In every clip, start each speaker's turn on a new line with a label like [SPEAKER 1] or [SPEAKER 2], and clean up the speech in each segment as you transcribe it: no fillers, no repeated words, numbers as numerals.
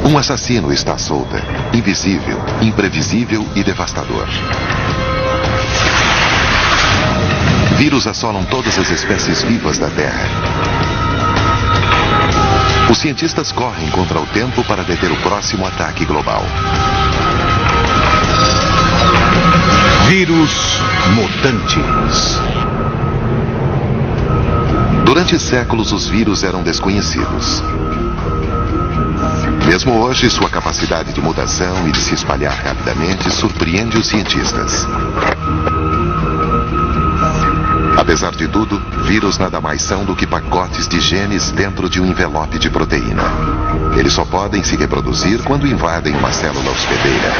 [SPEAKER 1] Um assassino está à solta, invisível, imprevisível e devastador. Vírus assolam todas as espécies vivas da Terra. Os cientistas correm contra o tempo para deter o próximo ataque global.
[SPEAKER 2] Vírus mutantes.
[SPEAKER 1] Durante séculos, os vírus eram desconhecidos. Mesmo hoje, sua capacidade de mutação e de se espalhar rapidamente surpreende os cientistas. Apesar de tudo, vírus nada mais são do que pacotes de genes dentro de um envelope de proteína. Eles só podem se reproduzir quando invadem uma célula hospedeira.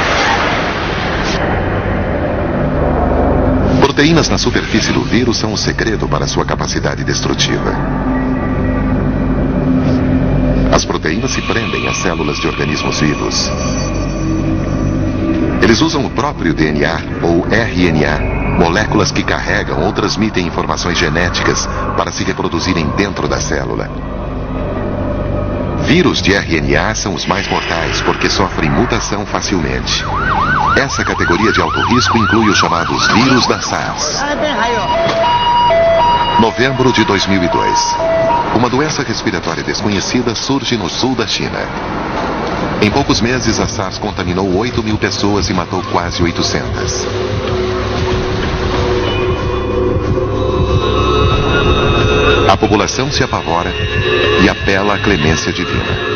[SPEAKER 1] Proteínas na superfície do vírus são o segredo para sua capacidade destrutiva. As proteínas se prendem às células de organismos vivos. Eles usam o próprio DNA ou RNA, moléculas que carregam ou transmitem informações genéticas para se reproduzirem dentro da célula. Vírus de RNA são os mais mortais porque sofrem mutação facilmente. Essa categoria de alto risco inclui os chamados vírus da SARS. Novembro de 2002. Uma doença respiratória desconhecida surge no sul da China. Em poucos meses, a SARS contaminou 8.000 pessoas e matou quase 800. A população se apavora e apela à clemência divina.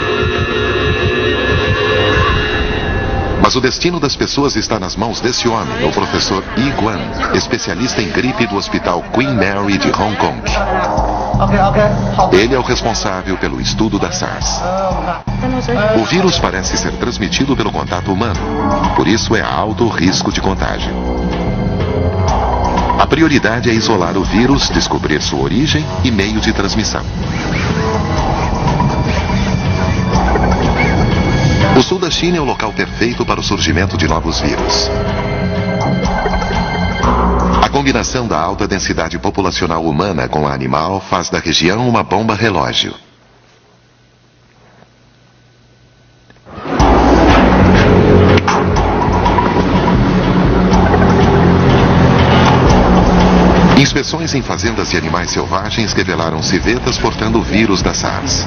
[SPEAKER 1] Mas o destino das pessoas está nas mãos desse homem, o professor Yi Guan, especialista em gripe do Hospital Queen Mary de Hong Kong. Ele é o responsável pelo estudo da SARS. O vírus parece ser transmitido pelo contato humano, por isso é alto risco de contágio. A prioridade é isolar o vírus, descobrir sua origem e meio de transmissão. O sul da China é o local perfeito para o surgimento de novos vírus. A combinação da alta densidade populacional humana com a animal faz da região uma bomba relógio. Inspeções em fazendas de animais selvagens revelaram civetas portando o vírus da SARS.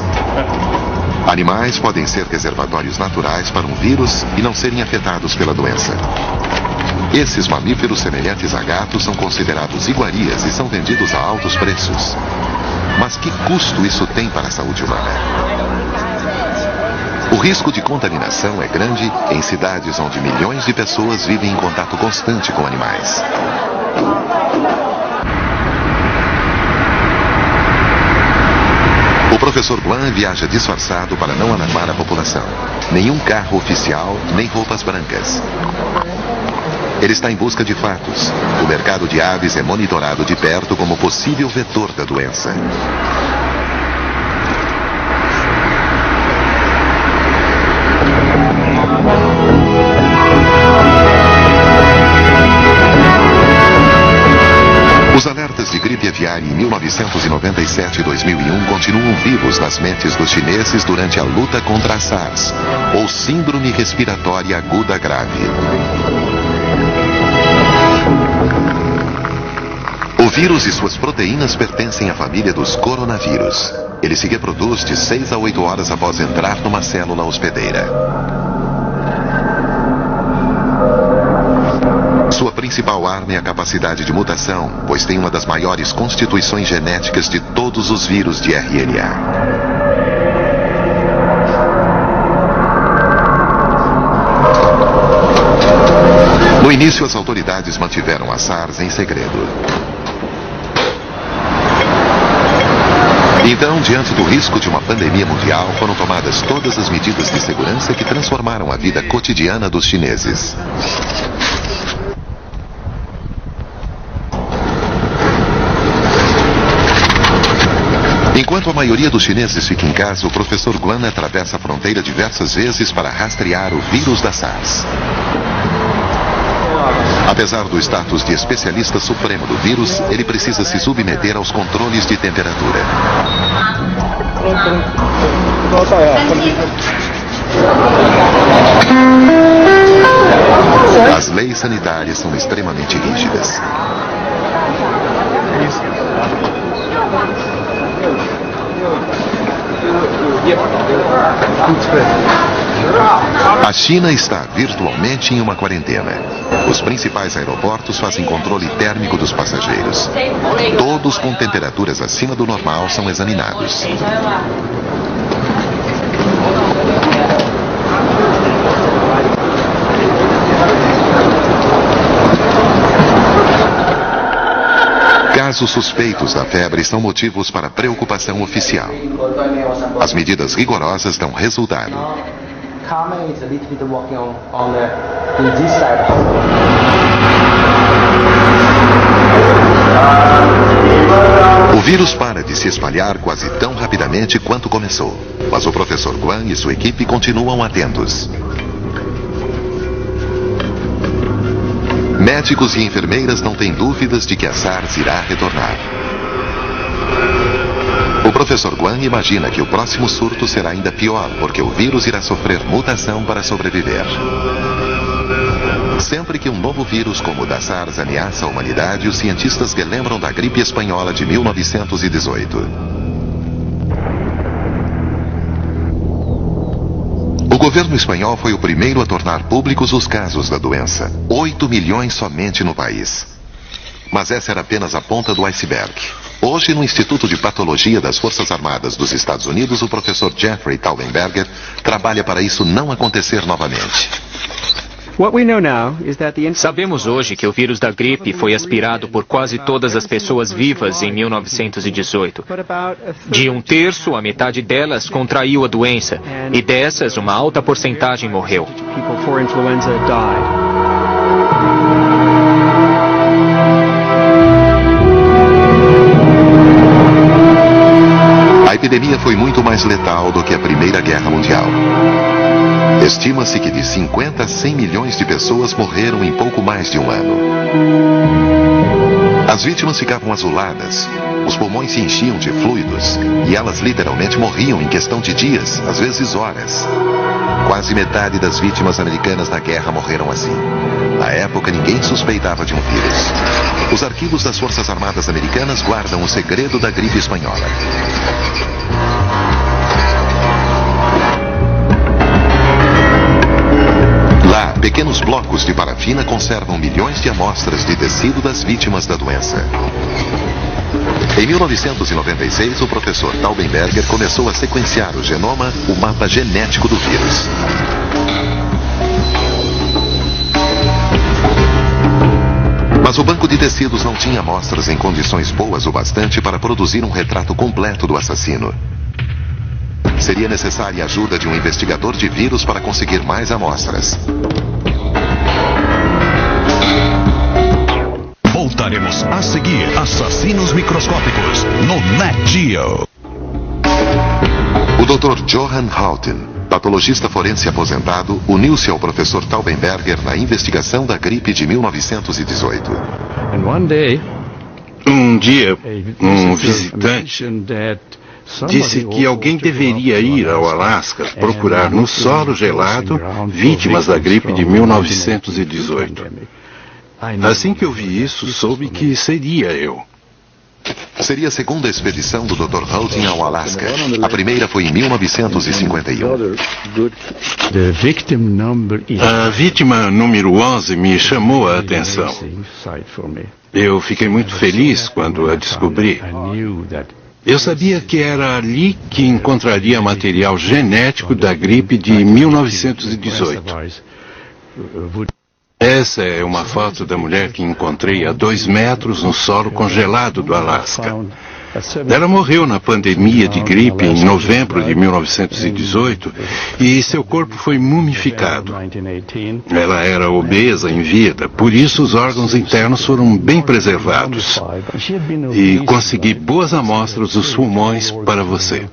[SPEAKER 1] Animais podem ser reservatórios naturais para um vírus e não serem afetados pela doença. Esses mamíferos semelhantes a gatos são considerados iguarias e são vendidos a altos preços. Mas que custo isso tem para a saúde humana? O risco de contaminação é grande em cidades onde milhões de pessoas vivem em contato constante com animais. O professor Guan viaja disfarçado para não alarmar a população. Nenhum carro oficial, nem roupas brancas. Ele está em busca de fatos. O mercado de aves é monitorado de perto como possível vetor da doença. Os alertas de gripe aviária em 1997 e 2001 continuam vivos nas mentes dos chineses durante a luta contra a SARS, ou Síndrome Respiratória Aguda Grave. O vírus e suas proteínas pertencem à família dos coronavírus. Ele se reproduz de 6 a 8 horas após entrar numa célula hospedeira. Sua principal arma é a capacidade de mutação, pois tem uma das maiores constituições genéticas de todos os vírus de RNA. No início, as autoridades mantiveram a SARS em segredo. Então, diante do risco de uma pandemia mundial, foram tomadas todas as medidas de segurança que transformaram a vida cotidiana dos chineses. Enquanto a maioria dos chineses fica em casa, o professor Guan atravessa a fronteira diversas vezes para rastrear o vírus da SARS. Apesar do status de especialista supremo do vírus, ele precisa se submeter aos controles de temperatura. leis sanitárias são extremamente rígidas. A China está virtualmente em uma quarentena. Os principais aeroportos fazem controle térmico dos passageiros. Todos com temperaturas acima do normal são examinados. Casos suspeitos da febre são motivos para preocupação oficial. As medidas rigorosas dão resultado. O vírus para de se espalhar quase tão rapidamente quanto começou. Mas o professor Guan e sua equipe continuam atentos. Médicos e enfermeiras não têm dúvidas de que a SARS irá retornar. O professor Guan imagina que o próximo surto será ainda pior, porque o vírus irá sofrer mutação para sobreviver. Sempre que um novo vírus como o da SARS ameaça a humanidade, os cientistas relembram da gripe espanhola de 1918. O governo espanhol foi o primeiro a tornar públicos os casos da doença. 8 milhões somente no país. Mas essa era apenas a ponta do iceberg. Hoje, no Instituto de Patologia das Forças Armadas dos Estados Unidos, o professor Jeffrey Taubenberger trabalha para isso não acontecer novamente.
[SPEAKER 3] Sabemos hoje que o vírus da gripe foi aspirado por quase todas as pessoas vivas em 1918. De 1/3, a metade delas contraiu a doença, e dessas, uma alta porcentagem morreu.
[SPEAKER 1] A epidemia foi muito mais letal do que a Primeira Guerra Mundial. Estima-se que de 50 a 100 milhões de pessoas morreram em pouco mais de um ano. As vítimas ficavam azuladas, os pulmões se enchiam de fluidos e elas literalmente morriam em questão de dias, às vezes horas. Quase metade das vítimas americanas na guerra morreram assim. Na época, ninguém suspeitava de um vírus. Os arquivos das Forças Armadas Americanas guardam o segredo da gripe espanhola. Lá, pequenos blocos de parafina conservam milhões de amostras de tecido das vítimas da doença. Em 1996, o professor Taubenberger começou a sequenciar o genoma, o mapa genético do vírus. Mas o banco de tecidos não tinha amostras em condições boas o bastante para produzir um retrato completo do assassino. Seria necessária a ajuda de um investigador de vírus para conseguir mais amostras.
[SPEAKER 2] Voltaremos a seguir Assassinos Microscópicos no Nat Geo.
[SPEAKER 1] O Dr. Johann Houghton, patologista forense aposentado, uniu-se ao professor Taubenberger na investigação da gripe de 1918.
[SPEAKER 4] Um dia, um visitante disse que alguém deveria ir ao Alasca procurar no solo gelado vítimas da gripe de 1918. Assim que eu vi isso, soube que seria eu.
[SPEAKER 1] Seria a segunda expedição do Dr. Houghton ao Alasca. A primeira foi em 1951.
[SPEAKER 4] A vítima número 11 me chamou a atenção. Eu fiquei muito feliz quando a descobri. Eu sabia que era ali que encontraria material genético da gripe de 1918. Essa é uma foto da mulher que encontrei a 2 metros no solo congelado do Alasca. Ela morreu na pandemia de gripe em novembro de 1918 e seu corpo foi mumificado. Ela era obesa em vida, por isso os órgãos internos foram bem preservados. E consegui boas amostras dos pulmões para você.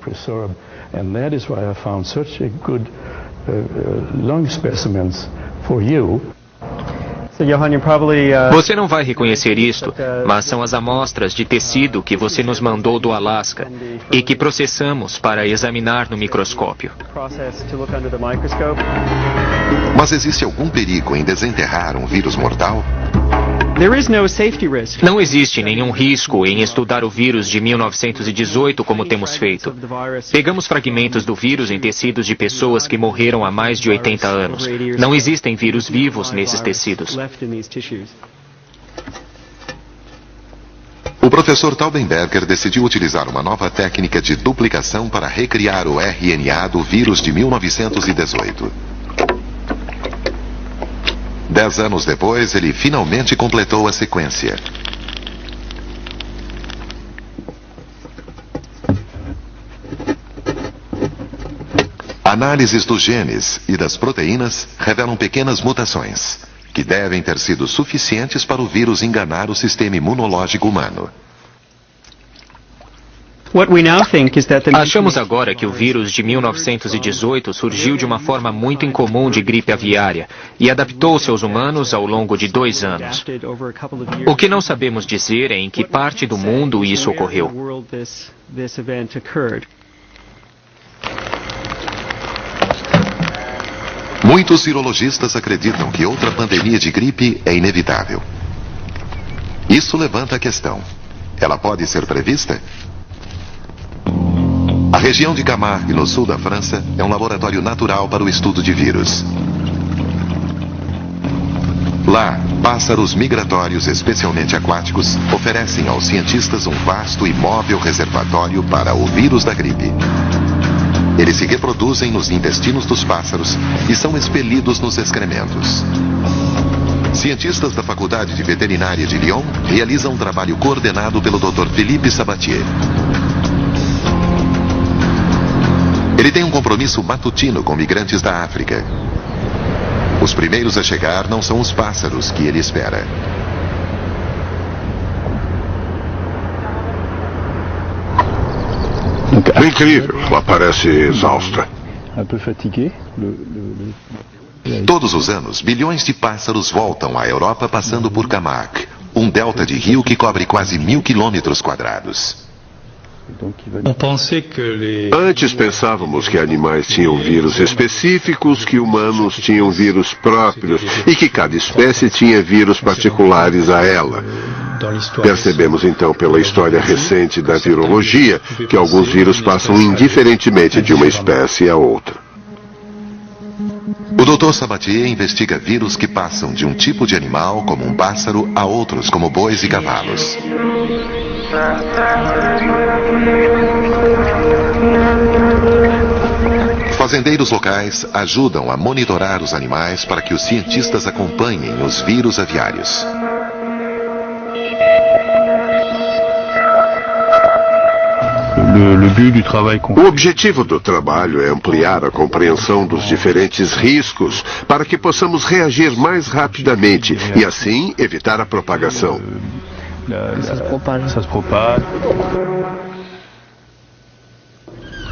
[SPEAKER 3] Você não vai reconhecer isto, mas são as amostras de tecido que você nos mandou do Alasca e que processamos para examinar no microscópio.
[SPEAKER 1] Mas existe algum perigo em desenterrar um vírus mortal?
[SPEAKER 3] Não existe nenhum risco em estudar o vírus de 1918 como temos feito. Pegamos fragmentos do vírus em tecidos de pessoas que morreram há mais de 80 anos. Não existem vírus vivos nesses tecidos.
[SPEAKER 1] O professor Taubenberger decidiu utilizar uma nova técnica de duplicação para recriar o RNA do vírus de 1918. 10 anos depois, ele finalmente completou a sequência. Análises dos genes e das proteínas revelam pequenas mutações, que devem ter sido suficientes para o vírus enganar o sistema imunológico humano.
[SPEAKER 3] Achamos agora que o vírus de 1918 surgiu de uma forma muito incomum de gripe aviária e adaptou-se aos humanos ao longo de 2 anos. O que não sabemos dizer é em que parte do mundo isso ocorreu.
[SPEAKER 1] Muitos virologistas acreditam que outra pandemia de gripe é inevitável. Isso levanta a questão: ela pode ser prevista? A região de Camargue, no sul da França, é um laboratório natural para o estudo de vírus. Lá, pássaros migratórios, especialmente aquáticos, oferecem aos cientistas um vasto e móvel reservatório para o vírus da gripe. Eles se reproduzem nos intestinos dos pássaros e são expelidos nos excrementos. Cientistas da Faculdade de Veterinária de Lyon realizam um trabalho coordenado pelo Dr. Philippe Sabatier. Ele tem um compromisso matutino com migrantes da África. Os primeiros a chegar não são os pássaros que ele espera.
[SPEAKER 4] Incrível, ela parece exausta.
[SPEAKER 1] Todos os anos, bilhões de pássaros voltam à Europa passando por Camargue, um delta de rio que cobre quase 1000 quilômetros quadrados.
[SPEAKER 4] Antes pensávamos que animais tinham vírus específicos, que humanos tinham vírus próprios e que cada espécie tinha vírus particulares a ela. Percebemos então pela história recente da virologia que alguns vírus passam indiferentemente de uma espécie a outra.
[SPEAKER 1] O Dr. Sabatier investiga vírus que passam de um tipo de animal, como um pássaro, a outros, como bois e cavalos. Fazendeiros locais ajudam a monitorar os animais para que os cientistas acompanhem os vírus aviários.
[SPEAKER 4] O objetivo do trabalho é ampliar a compreensão dos diferentes riscos para que possamos reagir mais rapidamente e, assim, evitar a propagação.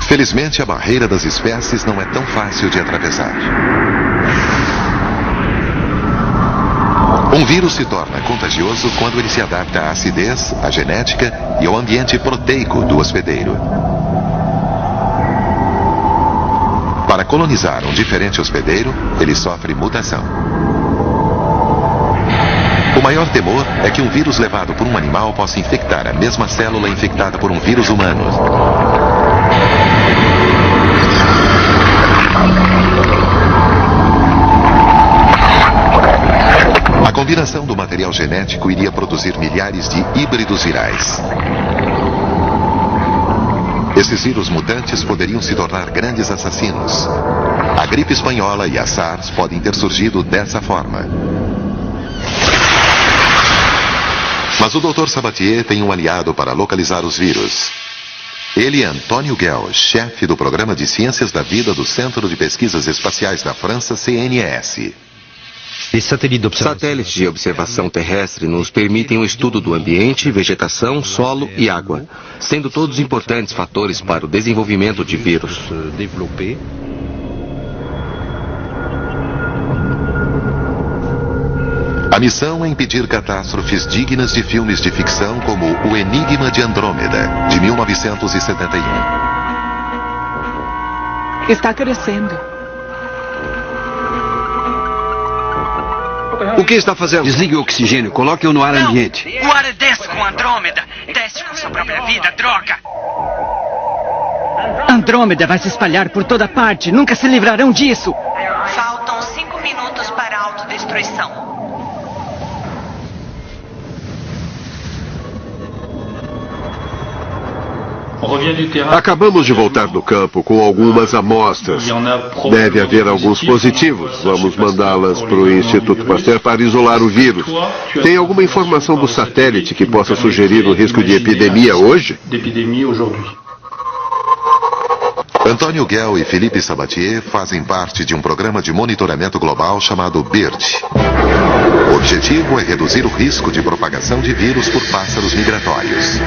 [SPEAKER 1] Felizmente, a barreira das espécies não é tão fácil de atravessar. Um vírus se torna contagioso quando ele se adapta à acidez, à genética e ao ambiente proteico do hospedeiro. Para colonizar um diferente hospedeiro, ele sofre mutação. O maior temor é que um vírus levado por um animal possa infectar a mesma célula infectada por um vírus humano. A combinação do material genético iria produzir milhares de híbridos virais. Esses vírus mutantes poderiam se tornar grandes assassinos. A gripe espanhola e a SARS podem ter surgido dessa forma. Mas o Dr. Sabatier tem um aliado para localizar os vírus. Ele é Antônio Guel, chefe do Programa de Ciências da Vida do Centro de Pesquisas Espaciais da França, CNES.
[SPEAKER 5] Satélites de observação terrestre nos permitem o estudo do ambiente, vegetação, solo e água, sendo todos importantes fatores para o desenvolvimento de vírus.
[SPEAKER 1] À A missão é impedir catástrofes dignas de filmes de ficção como O Enigma de Andrômeda, de 1971.
[SPEAKER 6] Está crescendo.
[SPEAKER 7] O que está fazendo? Desligue o oxigênio, coloque-o no ar ambiente.
[SPEAKER 8] O ar é denso com Andrômeda. Teste com sua própria vida, droga.
[SPEAKER 6] Andrômeda vai se espalhar por toda parte. Nunca se livrarão disso.
[SPEAKER 8] Faltam 5 minutos para a autodestruição.
[SPEAKER 9] Acabamos de voltar do campo com algumas amostras. Deve haver alguns positivos. Vamos mandá-las para o Instituto Pasteur para isolar o vírus. Tem alguma informação do satélite que possa sugerir um risco de epidemia hoje?
[SPEAKER 1] Antônio Guel e Philippe Sabatier fazem parte de um programa de monitoramento global chamado BIRD. O objetivo é reduzir o risco de propagação de vírus por pássaros migratórios.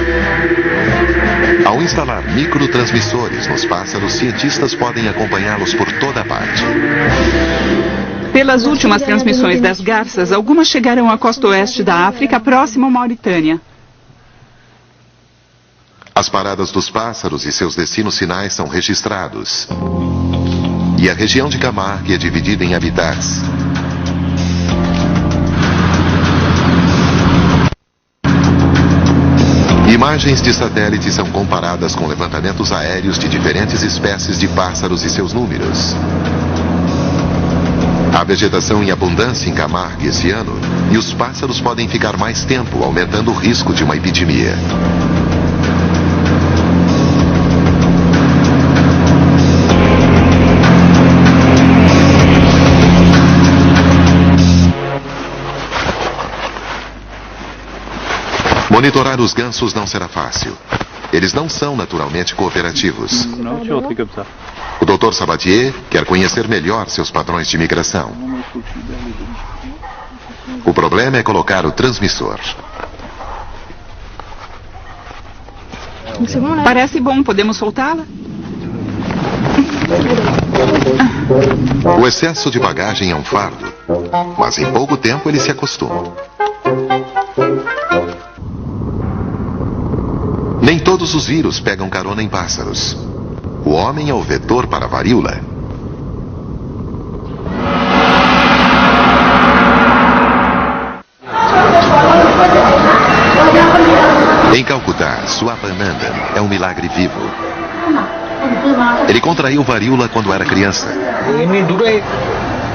[SPEAKER 1] Ao instalar microtransmissores nos pássaros, cientistas podem acompanhá-los por toda parte.
[SPEAKER 6] Pelas últimas transmissões das garças, algumas chegaram à costa oeste da África, próxima à Mauritânia.
[SPEAKER 1] As paradas dos pássaros e seus destinos finais são registrados. E a região de Camargue é dividida em habitats. Imagens de satélite são comparadas com levantamentos aéreos de diferentes espécies de pássaros e seus números. Há vegetação em abundância em Camargue esse ano e os pássaros podem ficar mais tempo, aumentando o risco de uma epidemia. Monitorar os gansos não será fácil. Eles não são naturalmente cooperativos. O Dr. Sabatier quer conhecer melhor seus padrões de migração. O problema é colocar o transmissor.
[SPEAKER 6] Parece bom, podemos soltá-la?
[SPEAKER 1] O excesso de bagagem é um fardo, mas em pouco tempo eles se acostumam. Nem todos os vírus pegam carona em pássaros. O homem é o vetor para a varíola. Em Calcutá, Swapananda é um milagre vivo. Ele contraiu varíola quando era criança.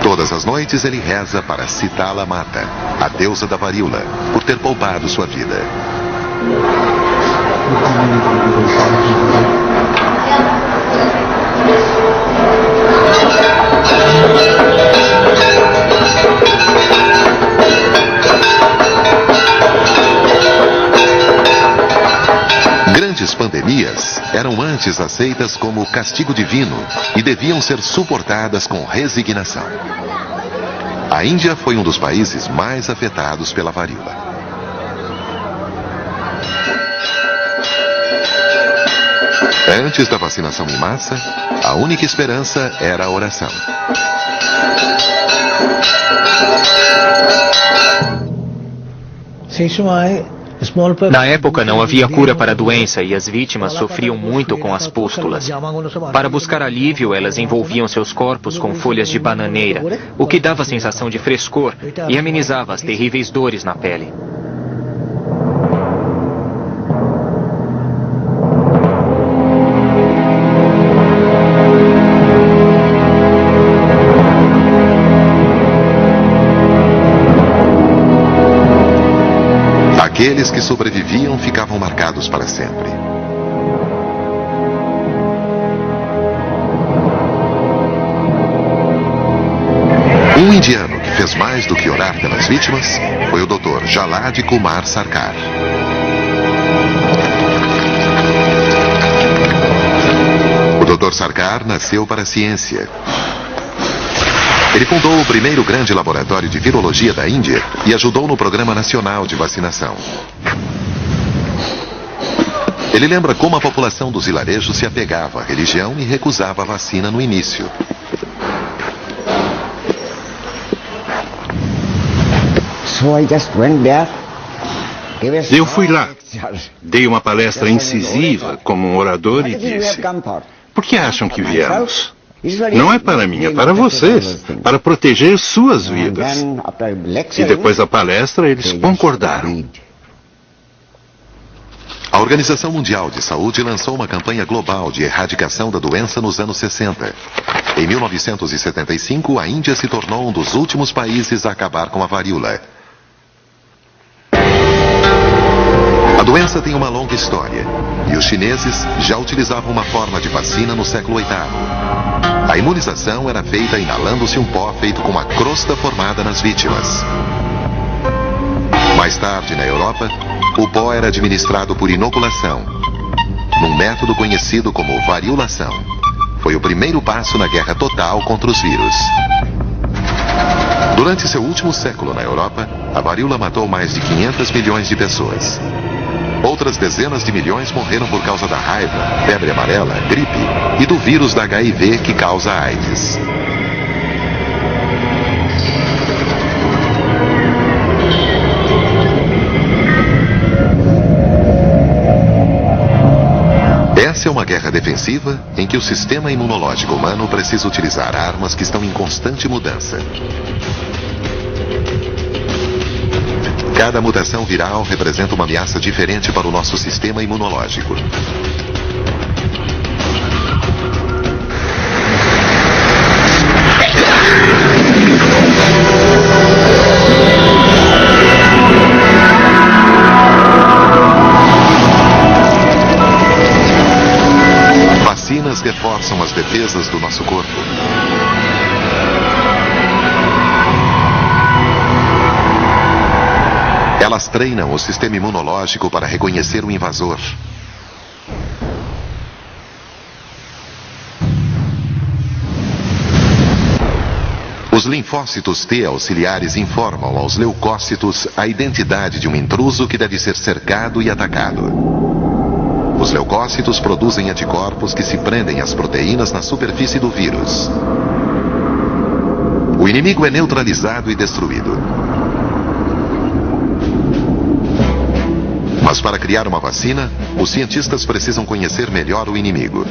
[SPEAKER 1] Todas as noites ele reza para Sitala Mata, a deusa da varíola, por ter poupado sua vida. Grandes pandemias eram antes aceitas como castigo divino e deviam ser suportadas com resignação. A Índia foi um dos países mais afetados pela varíola. Antes da vacinação em massa, a única esperança era a oração.
[SPEAKER 3] Na época não havia cura para a doença e as vítimas sofriam muito com as pústulas. Para buscar alívio, elas envolviam seus corpos com folhas de bananeira, o que dava a sensação de frescor e amenizava as terríveis dores na pele.
[SPEAKER 1] Aqueles que sobreviviam ficavam marcados para sempre. Um indiano que fez mais do que orar pelas vítimas foi o Dr. Jalad Kumar Sarkar. O Dr. Sarkar nasceu para a ciência. Ele fundou o primeiro grande laboratório de virologia da Índia e ajudou no Programa Nacional de Vacinação. Ele lembra como a população dos vilarejos se apegava à religião e recusava a vacina no início.
[SPEAKER 4] Eu fui lá, dei uma palestra incisiva como um orador e disse: por que acham que viemos? Não é para mim, é para vocês, para proteger suas vidas. E depois da palestra, eles concordaram.
[SPEAKER 1] A Organização Mundial de Saúde lançou uma campanha global de erradicação da doença nos anos 60. Em 1975, a Índia se tornou um dos últimos países a acabar com a varíola. A doença tem uma longa história, e os chineses já utilizavam uma forma de vacina no século VIII. A imunização era feita inalando-se um pó feito com uma crosta formada nas vítimas. Mais tarde, na Europa, o pó era administrado por inoculação, num método conhecido como variolação. Foi o primeiro passo na guerra total contra os vírus. Durante seu último século na Europa, a varíola matou mais de 500 milhões de pessoas. Outras dezenas de milhões morreram por causa da raiva, febre amarela, gripe e do vírus da HIV que causa a AIDS. Essa é uma guerra defensiva em que o sistema imunológico humano precisa utilizar armas que estão em constante mudança. Cada mutação viral representa uma ameaça diferente para o nosso sistema imunológico. Vacinas reforçam as defesas do nosso corpo. Elas treinam o sistema imunológico para reconhecer o invasor. Os linfócitos T auxiliares informam aos leucócitos a identidade de um intruso que deve ser cercado e atacado. Os leucócitos produzem anticorpos que se prendem às proteínas na superfície do vírus. O inimigo é neutralizado e destruído. Mas para criar uma vacina, os cientistas precisam conhecer melhor o inimigo.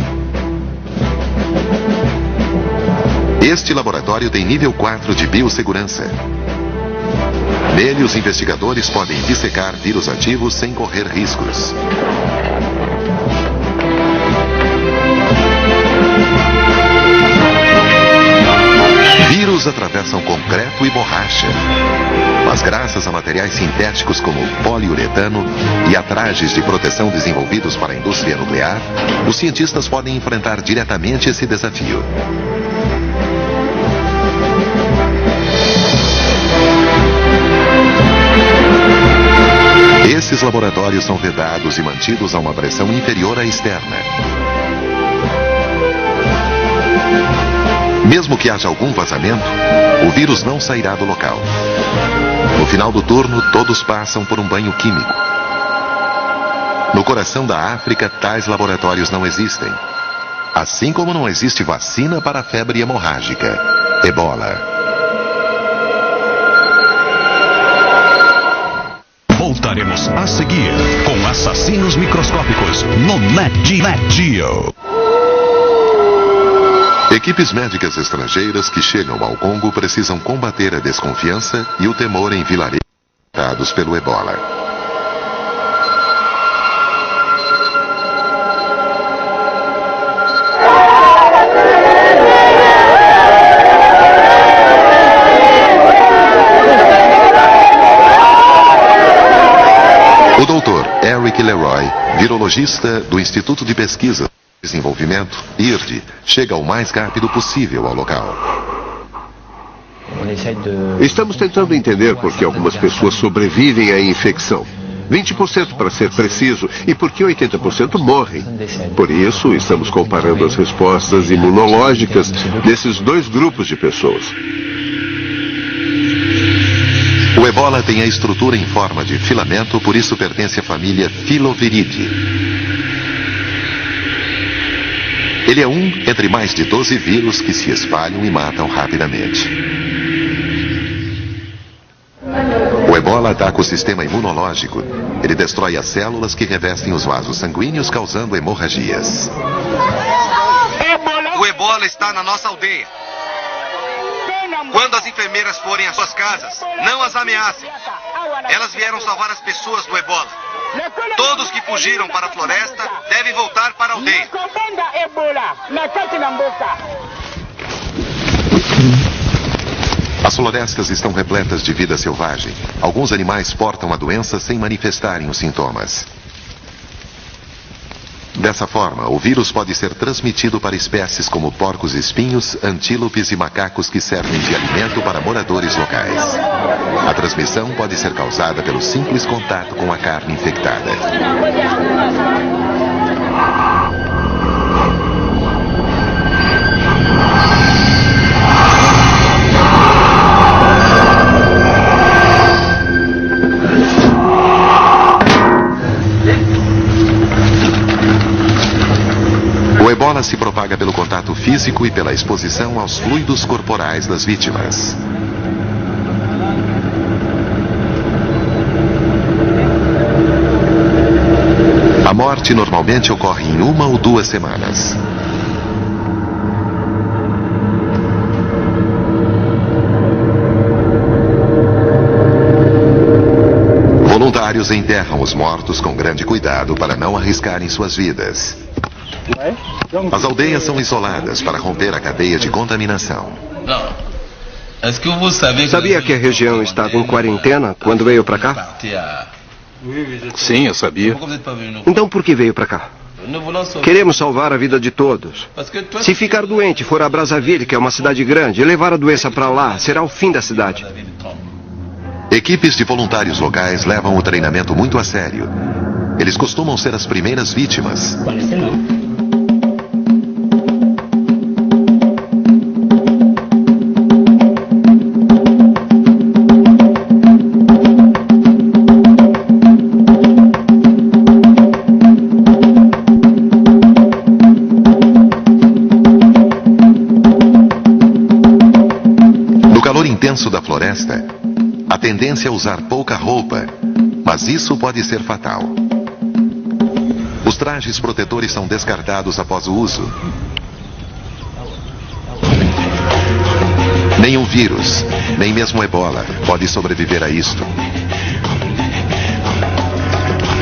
[SPEAKER 1] Este laboratório tem nível 4 de biossegurança. Nele, os investigadores podem dissecar vírus ativos sem correr riscos. Vírus atravessam concreto e borracha. Mas graças a materiais sintéticos como poliuretano e a trajes de proteção desenvolvidos para a indústria nuclear, os cientistas podem enfrentar diretamente esse desafio. Esses laboratórios são vedados e mantidos a uma pressão inferior à externa. Mesmo que haja algum vazamento, o vírus não sairá do local. No final do turno, todos passam por um banho químico. No coração da África, tais laboratórios não existem. Assim como não existe vacina para a febre hemorrágica, Ebola.
[SPEAKER 2] Voltaremos a seguir com Assassinos Microscópicos no Nat Geo.
[SPEAKER 1] Equipes médicas estrangeiras que chegam ao Congo precisam combater a desconfiança e o temor em vilarejos afetados pelo Ebola. O Dr. Eric Leroy, virologista do Instituto de Pesquisa e Desenvolvimento, IRD, chega o mais rápido possível ao local.
[SPEAKER 9] Estamos tentando entender por que algumas pessoas sobrevivem à infecção. 20% para ser preciso, e por que 80% morrem. Por isso, estamos comparando as respostas imunológicas desses dois grupos de pessoas.
[SPEAKER 1] O Ebola tem a estrutura em forma de filamento, por isso pertence à família Filoviridae. Ele é um entre mais de 12 vírus que se espalham e matam rapidamente. O Ebola ebola ataca o sistema imunológico. Ele destrói as células que revestem os vasos sanguíneos, causando hemorragias.
[SPEAKER 5] O ebola está na nossa aldeia. Quando as enfermeiras forem às suas casas, não as ameacem. Elas vieram salvar as pessoas do ebola. Todos que fugiram para a floresta devem voltar para a aldeia.
[SPEAKER 1] As florestas estão repletas de vida selvagem. Alguns animais portam a doença sem manifestarem os sintomas. Dessa forma, o vírus pode ser transmitido para espécies como porcos-espinhos, antílopes e macacos que servem de alimento para moradores locais. A transmissão pode ser causada pelo simples contato com a carne infectada. O ebola se propaga pelo contato físico e pela exposição aos fluidos corporais das vítimas. A morte normalmente ocorre em 1 ou 2 semanas. Voluntários enterram os mortos com grande cuidado para não arriscarem suas vidas. As aldeias são isoladas para romper a cadeia de contaminação.
[SPEAKER 7] Sabia que a região estava em quarentena quando veio para cá?
[SPEAKER 4] Sim, eu sabia.
[SPEAKER 7] Então por que veio para cá? Queremos salvar a vida de todos. Se ficar doente e for a Brazzaville, que é uma cidade grande, e levar a doença para lá, será o fim da cidade.
[SPEAKER 1] Equipes de voluntários locais levam o treinamento muito a sério. Eles costumam ser as primeiras vítimas. No calor intenso da floresta, a tendência é usar pouca roupa, mas isso pode ser fatal. Os trajes protetores são descartados após o uso. Nenhum vírus, nem mesmo ebola, pode sobreviver a isto.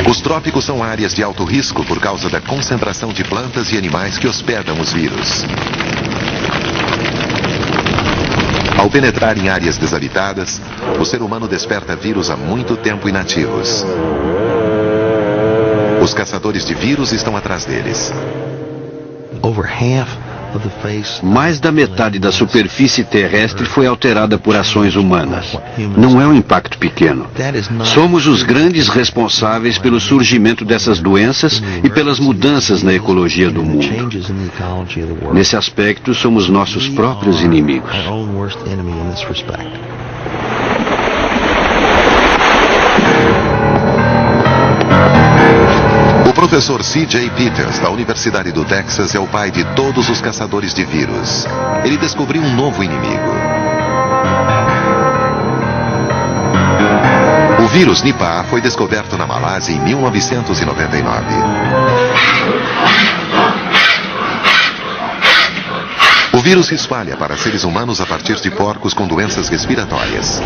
[SPEAKER 1] Os trópicos são áreas de alto risco por causa da concentração de plantas e animais que hospedam os vírus. Ao penetrar em áreas desabitadas, o ser humano desperta vírus há muito tempo inativos. Os caçadores de vírus estão atrás deles.
[SPEAKER 7] Mais da metade da superfície terrestre foi alterada por ações humanas. Não é um impacto pequeno. Somos os grandes responsáveis pelo surgimento dessas doenças e pelas mudanças na ecologia do mundo. Nesse aspecto, somos nossos próprios inimigos.
[SPEAKER 1] O professor C.J. Peters, da Universidade do Texas, é o pai de todos os caçadores de vírus. Ele descobriu um novo inimigo. O vírus Nipah foi descoberto na Malásia em 1999. O vírus se espalha para seres humanos a partir de porcos com doenças respiratórias.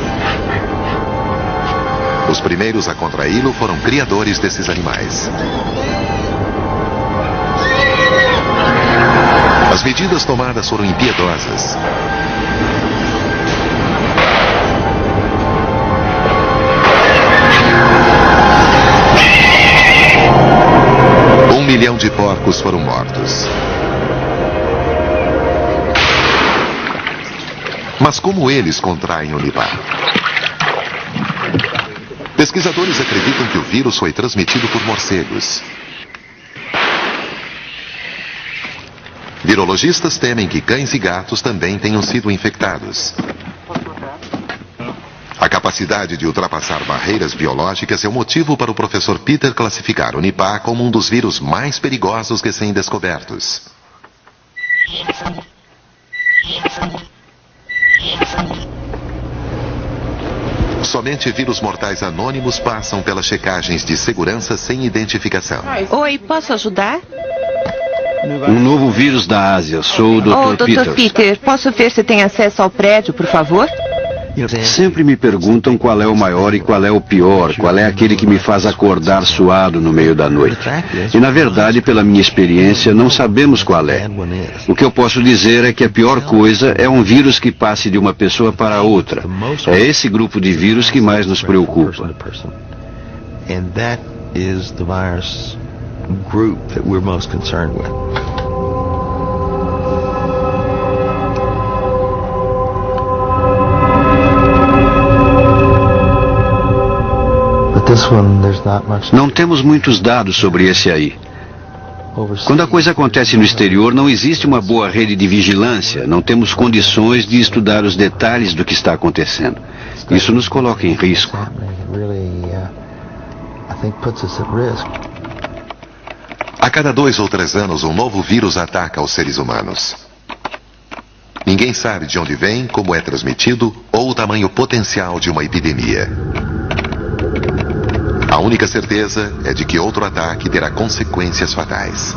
[SPEAKER 1] Os primeiros a contraí-lo foram criadores desses animais. As medidas tomadas foram impiedosas. Um milhão de porcos foram mortos. Mas como eles contraem o Nipah? Pesquisadores acreditam que o vírus foi transmitido por morcegos. Virologistas temem que cães e gatos também tenham sido infectados. A capacidade de ultrapassar barreiras biológicas é o motivo para o professor Peter classificar o Nipah como um dos vírus mais perigosos recém-descobertos. Somente vírus mortais anônimos passam pelas checagens de segurança sem identificação.
[SPEAKER 10] Oi, posso ajudar?
[SPEAKER 7] Um novo vírus da Ásia. Sou o Dr.
[SPEAKER 10] Dr. Peter, posso ver se tem acesso ao prédio, por favor?
[SPEAKER 7] Sempre me perguntam qual é o maior e qual é o pior, qual é aquele que me faz acordar suado no meio da noite. E na verdade, pela minha experiência, não sabemos qual é. O que eu posso dizer é que a pior coisa é um vírus que passe de uma pessoa para outra. É esse grupo de vírus que mais nos preocupa.
[SPEAKER 11] And that is the virus group that we're most concerned with.
[SPEAKER 7] Não temos muitos dados sobre esse aí. Quando a coisa acontece no exterior, não existe uma boa rede de vigilância. Não temos condições de estudar os detalhes do que está acontecendo. Isso nos coloca em risco.
[SPEAKER 1] A cada 2 ou 3 anos, um novo vírus ataca os seres humanos. Ninguém sabe de onde vem, como é transmitido ou o tamanho potencial de uma epidemia. A única certeza é de que outro ataque terá consequências fatais.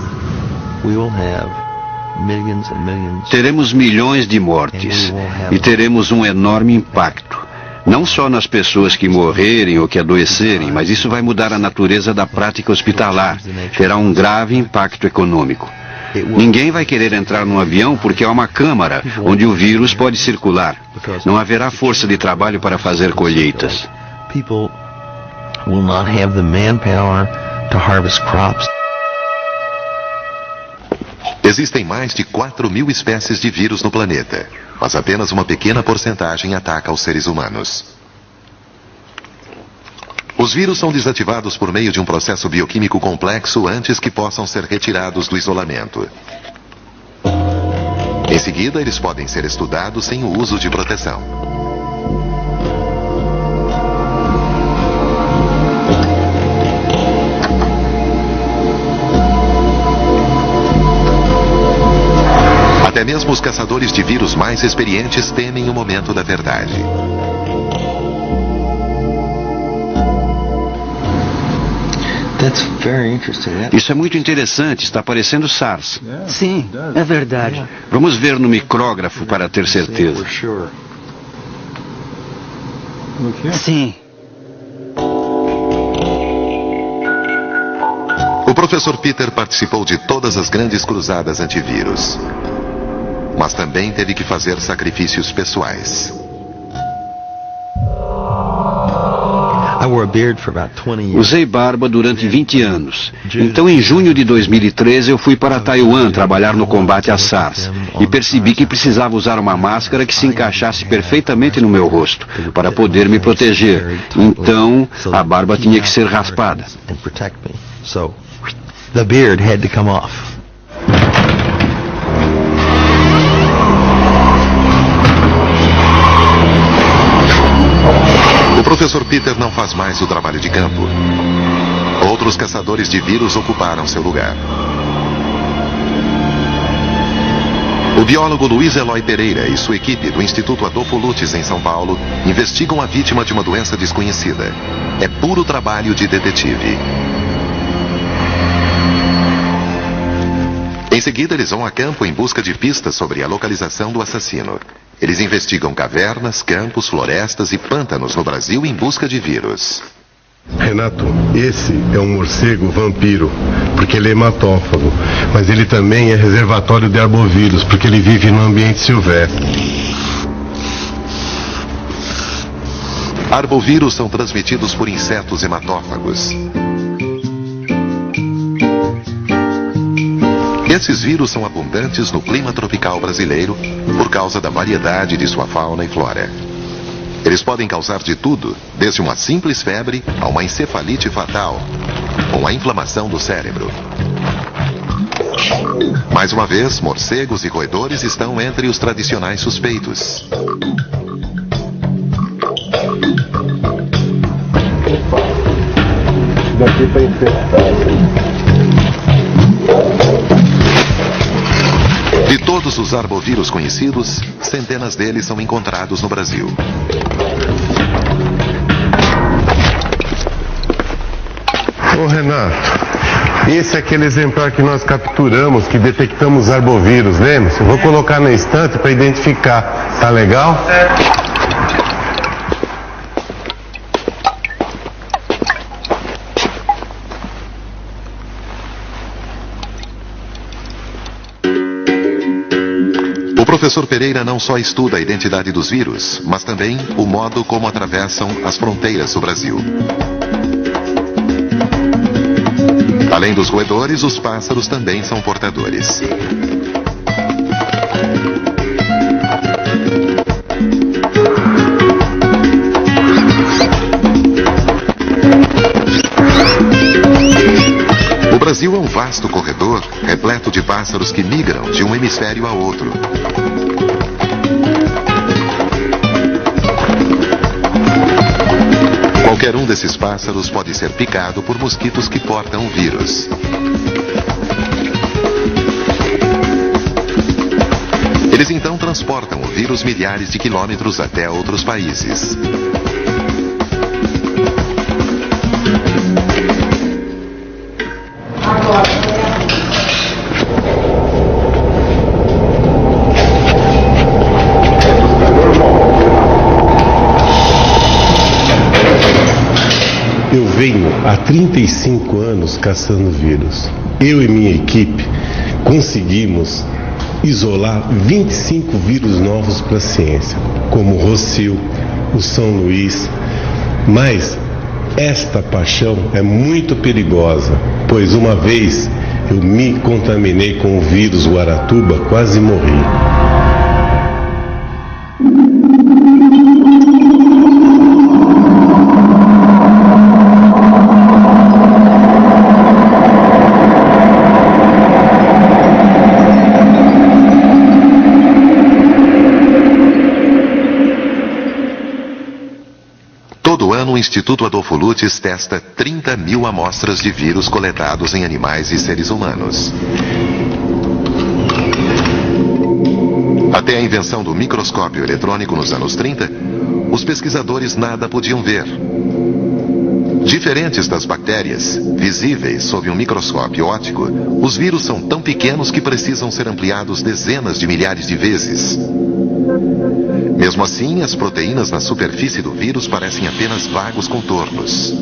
[SPEAKER 7] Teremos milhões de mortes e teremos um enorme impacto. Não só nas pessoas que morrerem ou que adoecerem, mas isso vai mudar a natureza da prática hospitalar. Terá um grave impacto econômico. Ninguém vai querer entrar num avião porque há uma câmara onde o vírus pode circular. Não haverá força de trabalho para fazer colheitas.
[SPEAKER 11] Will not have the manpower to harvest crops.
[SPEAKER 1] Existem mais de 4.000 espécies de vírus no planeta, mas apenas uma pequena porcentagem ataca os seres humanos. Os vírus são desativados por meio de um processo bioquímico complexo antes que possam ser retirados do isolamento. Em seguida, eles podem ser estudados sem o uso de proteção. Até mesmo os caçadores de vírus mais experientes temem o momento da verdade.
[SPEAKER 7] Isso é muito interessante, está parecendo SARS.
[SPEAKER 12] Sim, é verdade.
[SPEAKER 7] Vamos ver no micrógrafo para ter certeza.
[SPEAKER 12] Sim.
[SPEAKER 1] O professor Peter participou de todas as grandes cruzadas antivírus, mas também teve que fazer sacrifícios pessoais.
[SPEAKER 7] Usei barba durante 20 anos. Então, em junho de 2013, eu fui para Taiwan trabalhar no combate à SARS e percebi que precisava usar uma máscara que se encaixasse perfeitamente no meu rosto para poder me proteger. Então, a barba tinha que ser raspada.
[SPEAKER 11] The beard had to come off.
[SPEAKER 1] O professor Peter não faz mais o trabalho de campo. Outros caçadores de vírus ocuparam seu lugar. O biólogo Luiz Eloy Pereira e sua equipe do Instituto Adolfo Lutz, em São Paulo, investigam a vítima de uma doença desconhecida. É puro trabalho de detetive. Em seguida, eles vão a campo em busca de pistas sobre a localização do assassino. Eles investigam cavernas, campos, florestas e pântanos no Brasil em busca de vírus.
[SPEAKER 13] Renato, esse é um morcego vampiro, porque ele é hematófago, mas ele também é reservatório de arbovírus, porque ele vive no ambiente silvestre.
[SPEAKER 1] Arbovírus são transmitidos por insetos hematófagos. Esses vírus são abundantes no clima tropical brasileiro por causa da variedade de sua fauna e flora. Eles podem causar de tudo, desde uma simples febre a uma encefalite fatal, ou a inflamação do cérebro. Mais uma vez, morcegos e roedores estão entre os tradicionais suspeitos.
[SPEAKER 13] Daqui para infectar.
[SPEAKER 1] De todos os arbovírus conhecidos, centenas deles são encontrados no Brasil.
[SPEAKER 13] Ô Renato, esse é aquele exemplar que nós capturamos, que detectamos arbovírus, lembra? Eu vou colocar na estante para identificar. Tá legal?
[SPEAKER 1] O professor Pereira não só estuda a identidade dos vírus, mas também o modo como atravessam as fronteiras do Brasil. Além dos roedores, os pássaros também são portadores. O Brasil é um vasto corredor repleto de pássaros que migram de um hemisfério a outro. Qualquer um desses pássaros pode ser picado por mosquitos que portam o vírus. Eles então transportam o vírus milhares de quilômetros até outros países.
[SPEAKER 13] Eu venho há 35 anos caçando vírus. Eu e minha equipe conseguimos isolar 25 vírus novos para a ciência, como o Rossio, o São Luís. Mas esta paixão é muito perigosa, pois uma vez eu me contaminei com o vírus Guaratuba, quase morri.
[SPEAKER 1] Todo ano, o Instituto Adolfo Lutz testa 30 mil amostras de vírus coletados em animais e seres humanos. Até a invenção do microscópio eletrônico nos anos 30, os pesquisadores nada podiam ver. Diferentes das bactérias, visíveis sob um microscópio óptico, os vírus são tão pequenos que precisam ser ampliados dezenas de milhares de vezes. Mesmo assim, as proteínas na superfície do vírus parecem apenas vagos contornos.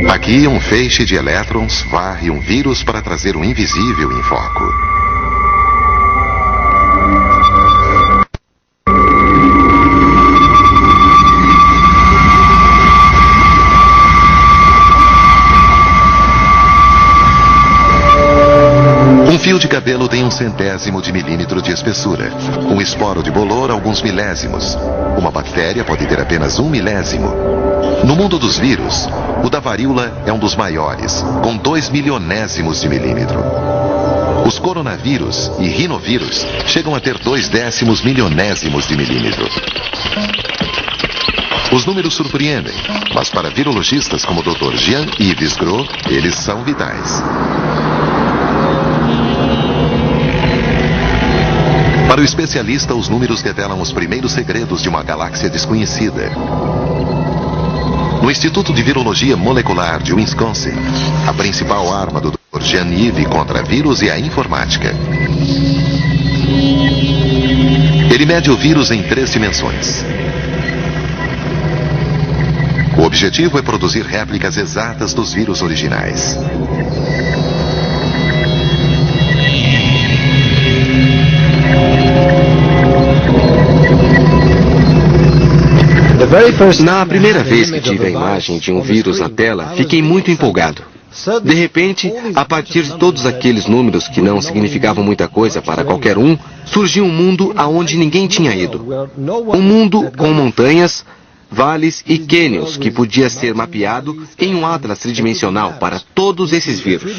[SPEAKER 1] Aqui, um feixe de elétrons varre um vírus para trazer o invisível em foco. Um fio de cabelo tem 1/100º de milímetro de espessura. Um esporo de bolor, alguns milésimos. Uma bactéria pode ter apenas 1 milésimo. No mundo dos vírus, o da varíola é um dos maiores, com 2 milionésimos de milímetro. Os coronavírus e rinovírus chegam a ter 2/10 milionésimos de milímetro. Os números surpreendem, mas para virologistas como o Dr. Jean-Yves Gros, eles são vitais. Para o especialista, os números revelam os primeiros segredos de uma galáxia desconhecida. No Instituto de Virologia Molecular de Wisconsin, a principal arma do Dr. Jean-Yves contra vírus é a informática. Ele mede o vírus em 3 dimensões. O objetivo é produzir réplicas exatas dos vírus originais.
[SPEAKER 14] Na primeira vez que tive a imagem de um vírus na tela, fiquei muito empolgado. De repente, a partir de todos aqueles números que não significavam muita coisa para qualquer um, surgiu um mundo aonde ninguém tinha ido. Um mundo com montanhas, vales e cânions que podia ser mapeado em um atlas tridimensional para todos esses vírus.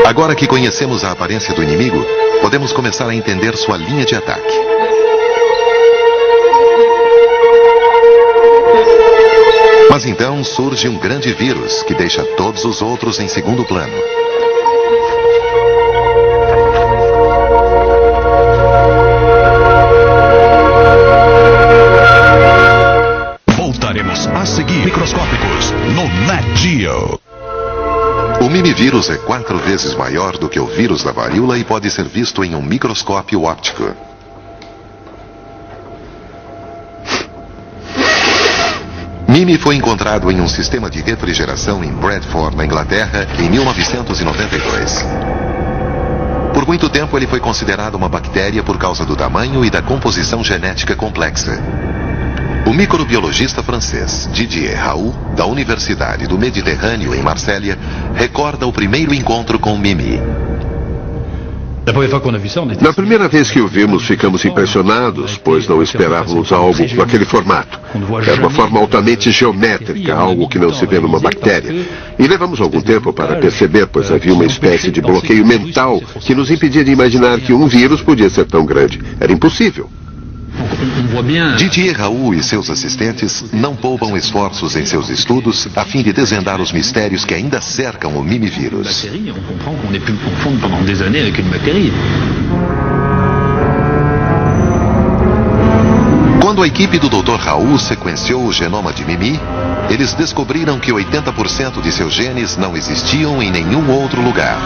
[SPEAKER 1] Agora que conhecemos a aparência do inimigo, podemos começar a entender sua linha de ataque. Mas Mas então surge um grande vírus que deixa todos os outros em segundo plano.
[SPEAKER 2] Voltaremos a seguir Microscópicos no Nat Geo.
[SPEAKER 1] O mimivírus é 4 vezes maior do que o vírus da varíola e pode ser visto em um microscópio óptico. Mimi foi encontrado em um sistema de refrigeração em Bradford, na Inglaterra, em 1992. Por muito tempo ele foi considerado uma bactéria por causa do tamanho e da composição genética complexa. O microbiologista francês Didier Raoult, da Universidade do Mediterrâneo, em Marsella, recorda o primeiro encontro com Mimi.
[SPEAKER 9] Na primeira vez que o vimos, ficamos impressionados, pois não esperávamos algo naquele formato. Era uma forma altamente geométrica, algo que não se vê numa bactéria. E levamos algum tempo para perceber, pois havia uma espécie de bloqueio mental que nos impedia de imaginar que um vírus podia ser tão grande. Era impossível.
[SPEAKER 1] Didier Raoult e seus assistentes não poupam esforços em seus estudos a fim de desvendar os mistérios que ainda cercam o mimivírus. Quando a equipe do Dr. Raoult sequenciou o genoma de Mimi, eles descobriram que 80% de seus genes não existiam em nenhum outro lugar.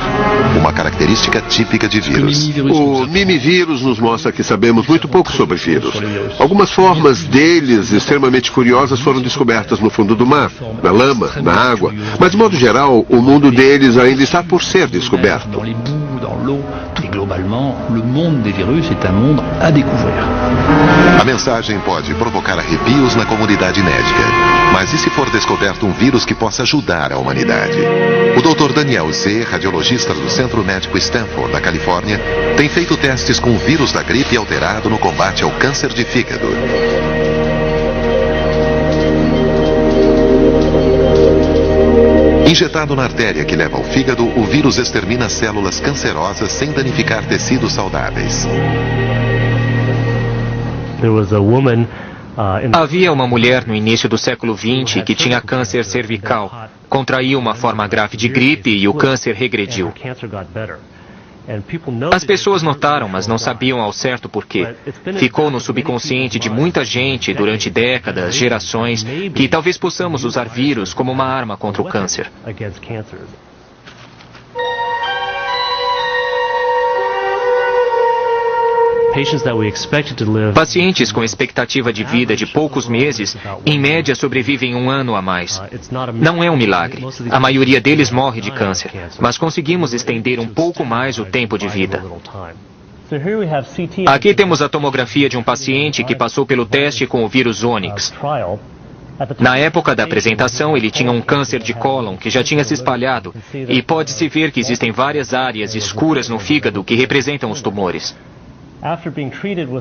[SPEAKER 1] Uma característica típica de vírus.
[SPEAKER 9] O mimivírus nos mostra que sabemos muito pouco sobre vírus. Algumas formas deles extremamente curiosas foram descobertas no fundo do mar, na lama, na água. Mas, de modo geral, o mundo deles ainda está por ser descoberto.
[SPEAKER 1] A mensagem pode provocar arrepios na comunidade médica. Mas e se for descoberto um vírus que possa ajudar a humanidade? O Dr. Daniel Z., radiologista do Centro Médico Stanford, da Califórnia, tem feito testes com o vírus da gripe alterado no combate ao câncer de fígado. Injetado na artéria que leva ao fígado, o vírus extermina células cancerosas sem danificar tecidos saudáveis.
[SPEAKER 3] Havia uma mulher no início do século XX que tinha câncer cervical. Contraiu uma forma grave de gripe e o câncer regrediu. As pessoas notaram, mas não sabiam ao certo por quê. Ficou no subconsciente de muita gente durante décadas, gerações, que talvez possamos usar vírus como uma arma contra o câncer. Pacientes com expectativa de vida de poucos meses, em média, sobrevivem 1 ano a mais. Não é um milagre. A maioria deles morre de câncer, mas conseguimos estender um pouco mais o tempo de vida. Aqui temos a tomografia de um paciente que passou pelo teste com o vírus Onyx. Na época da apresentação, ele tinha um câncer de cólon que já tinha se espalhado e pode-se ver que existem várias áreas escuras no fígado que representam os tumores.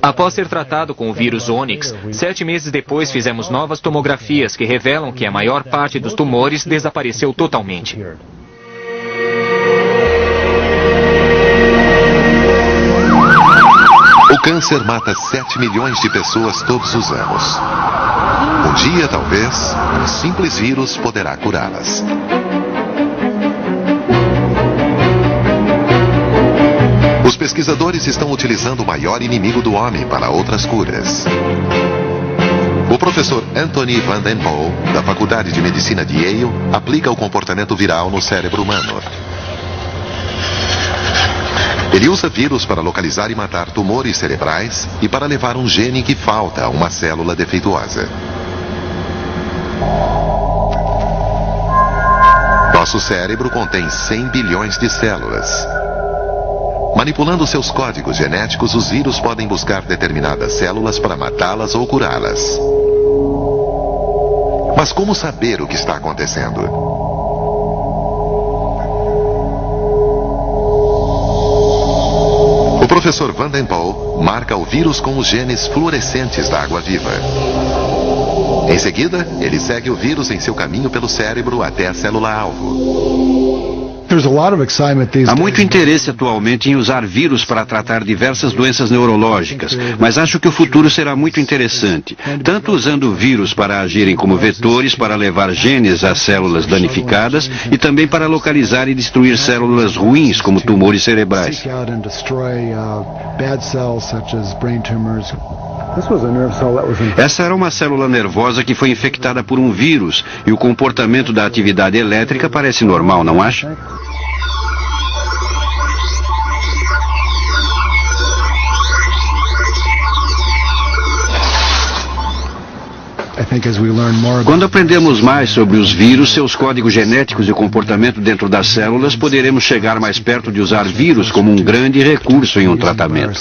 [SPEAKER 3] Após ser tratado com o vírus Onyx, 7 meses depois fizemos novas tomografias que revelam que a maior parte dos tumores desapareceu totalmente.
[SPEAKER 1] O câncer mata 7 milhões de pessoas todos os anos. Um dia, talvez, um simples vírus poderá curá-las. Os pesquisadores estão utilizando o maior inimigo do homem para outras curas. O professor Anthony Van Den Poel, da Faculdade de Medicina de Yale, aplica o comportamento viral no cérebro humano. Ele usa vírus para localizar e matar tumores cerebrais e para levar um gene que falta a uma célula defeituosa. Nosso cérebro contém 100 bilhões de células. Manipulando seus códigos genéticos, os vírus podem buscar determinadas células para matá-las ou curá-las. Mas como saber o que está acontecendo? O professor Van Den Poel marca o vírus com os genes fluorescentes da água-viva. Em seguida, ele segue o vírus em seu caminho pelo cérebro até a célula-alvo.
[SPEAKER 7] Há muito interesse atualmente em usar vírus para tratar diversas doenças neurológicas, mas acho que o futuro será muito interessante, tanto usando vírus para agirem como vetores para levar genes às células danificadas e também para localizar e destruir células ruins, como tumores cerebrais. Essa era uma célula nervosa que foi infectada por um vírus e o comportamento da atividade elétrica parece normal, não acha? Quando aprendemos mais sobre os vírus, seus códigos genéticos e o comportamento dentro das células, poderemos chegar mais perto de usar vírus como um grande recurso em um tratamento.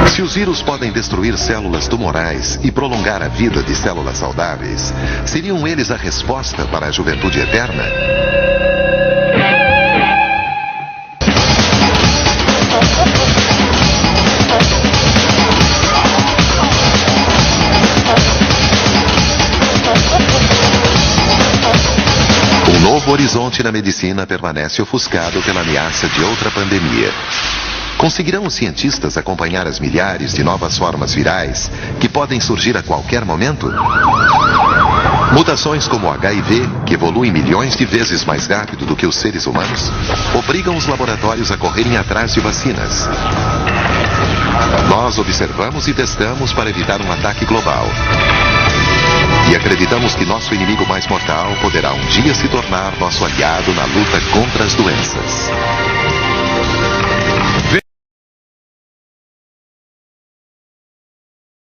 [SPEAKER 1] Se os vírus podem destruir células tumorais e prolongar a vida de células saudáveis, seriam eles a resposta para a juventude eterna? Um novo horizonte na medicina permanece ofuscado pela ameaça de outra pandemia. Conseguirão os cientistas acompanhar as milhares de novas formas virais que podem surgir a qualquer momento? Mutações como o HIV, que evoluem milhões de vezes mais rápido do que os seres humanos, obrigam os laboratórios a correrem atrás de vacinas. Nós observamos e testamos para evitar um ataque global. E acreditamos que nosso inimigo mais mortal poderá um dia se tornar nosso aliado na luta contra as doenças.